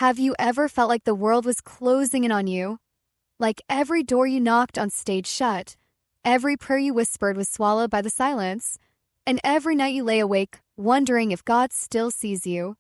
Have you ever felt like the world was closing in on you? Like every door you knocked on stayed shut, every prayer you whispered was swallowed by the silence, and every night you lay awake wondering if God still sees you,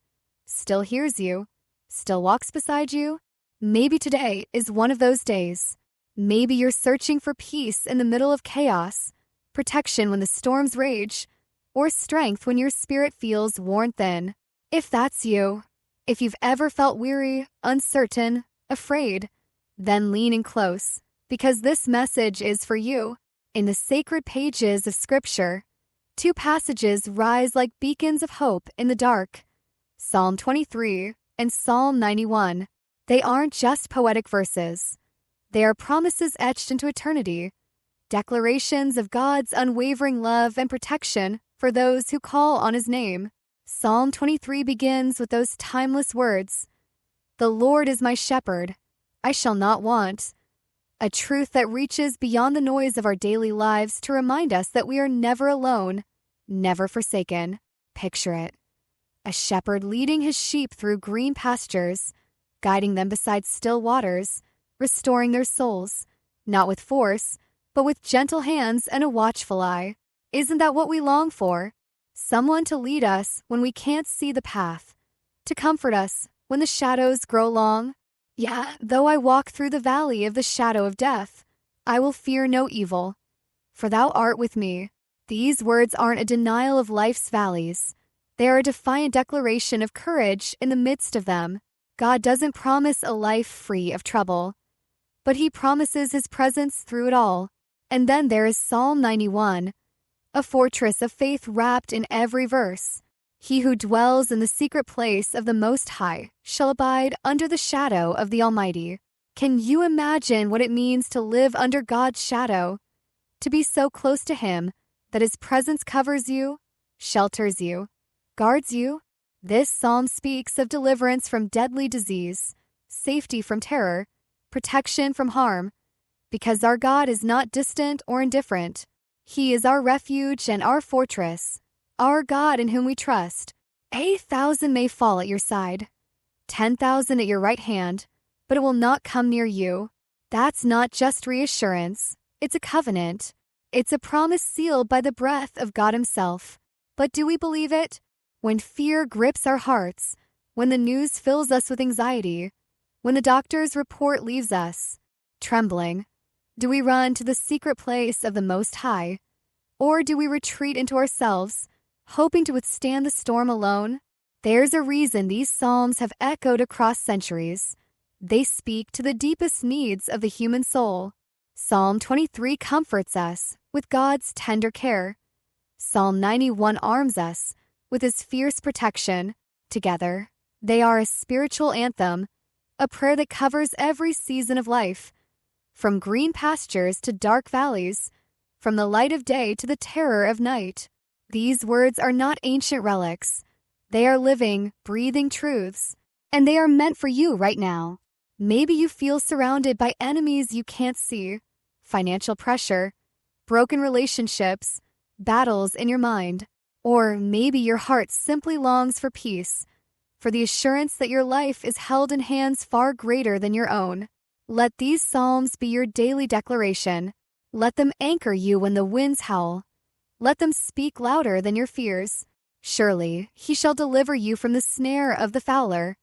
still hears you, still walks beside you? Maybe today is one of those days. Maybe you're searching for peace in the middle of chaos, protection when the storms rage, or strength when your spirit feels worn thin. If that's you, if you've ever felt weary, uncertain, afraid, then lean in close, because this message is for you. In the sacred pages of Scripture, two passages rise like beacons of hope in the dark. Psalm 23 and Psalm 91. They aren't just poetic verses. They are promises etched into eternity, declarations of God's unwavering love and protection for those who call on His name. Psalm 23 begins with those timeless words, "The Lord is my shepherd, I shall not want." A truth that reaches beyond the noise of our daily lives to remind us that we are never alone, never forsaken. Picture it. A shepherd leading his sheep through green pastures, guiding them beside still waters, restoring their souls, not with force, but with gentle hands and a watchful eye. Isn't that what we long for? Someone to lead us when we can't see the path, to comfort us when the shadows grow long. Yeah, though I walk through the valley of the shadow of death, I will fear no evil, for thou art with me. These words aren't a denial of life's valleys. They are a defiant declaration of courage in the midst of them. God doesn't promise a life free of trouble, but He promises His presence through it all. And then there is Psalm 91, a fortress of faith wrapped in every verse. He who dwells in the secret place of the Most High shall abide under the shadow of the Almighty. Can you imagine what it means to live under God's shadow? To be so close to Him that His presence covers you, shelters you, guards you? This psalm speaks of deliverance from deadly disease, safety from terror, protection from harm, because our God is not distant or indifferent. He is our refuge and our fortress, our God in whom we trust. 8,000 may fall at your side, 10,000 at your right hand, but it will not come near you. That's not just reassurance, it's a covenant. It's a promise sealed by the breath of God Himself. But do we believe it? When fear grips our hearts, when the news fills us with anxiety, when the doctor's report leaves us trembling, do we run to the secret place of the Most High? Or do we retreat into ourselves, hoping to withstand the storm alone? There's a reason these psalms have echoed across centuries. They speak to the deepest needs of the human soul. Psalm 23 comforts us with God's tender care. Psalm 91 arms us with His fierce protection. Together, they are a spiritual anthem, a prayer that covers every season of life, from green pastures to dark valleys, from the light of day to the terror of night. These words are not ancient relics. They are living, breathing truths, and they are meant for you right now. Maybe you feel surrounded by enemies you can't see, financial pressure, broken relationships, battles in your mind, or maybe your heart simply longs for peace, for the assurance that your life is held in hands far greater than your own. Let these psalms be your daily declaration. Let them anchor you when the winds howl. Let them speak louder than your fears. Surely He shall deliver you from the snare of the fowler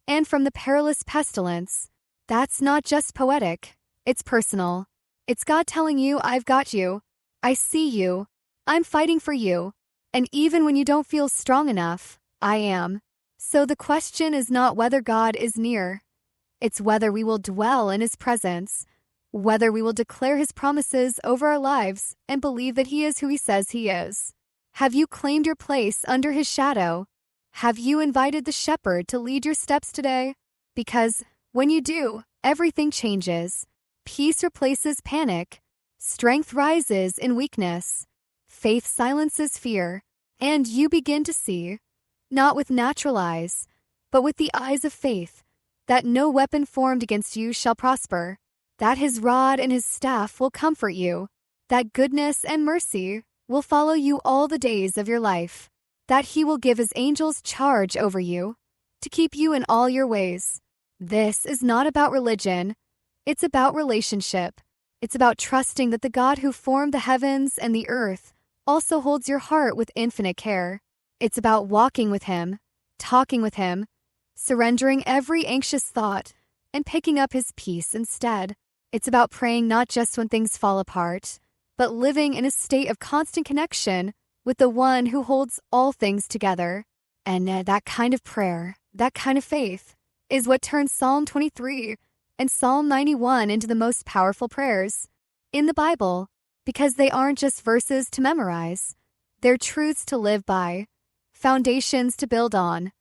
and from the perilous pestilence. That's not just poetic. It's personal. It's God telling you, I've got you. I see you. I'm fighting for you. And even when you don't feel strong enough, I am. So the question is not whether God is near. It's whether we will dwell in His presence, whether we will declare His promises over our lives and believe that He is who He says He is. Have you claimed your place under His shadow? Have you invited the shepherd to lead your steps today? Because when you do, everything changes. Peace replaces panic. Strength rises in weakness. Faith silences fear. And you begin to see, not with natural eyes, but with the eyes of faith, that no weapon formed against you shall prosper, that His rod and His staff will comfort you, that goodness and mercy will follow you all the days of your life, that He will give His angels charge over you, to keep you in all your ways. This is not about religion. It's about relationship. It's about trusting that the God who formed the heavens and the earth also holds your heart with infinite care. It's about walking with Him, talking with Him, surrendering every anxious thought, and picking up His peace instead. It's about praying not just when things fall apart, but living in a state of constant connection with the one who holds all things together. And that kind of prayer, that kind of faith, is what turns Psalm 23 and Psalm 91 into the most powerful prayers in the Bible, because they aren't just verses to memorize. They're truths to live by, foundations to build on,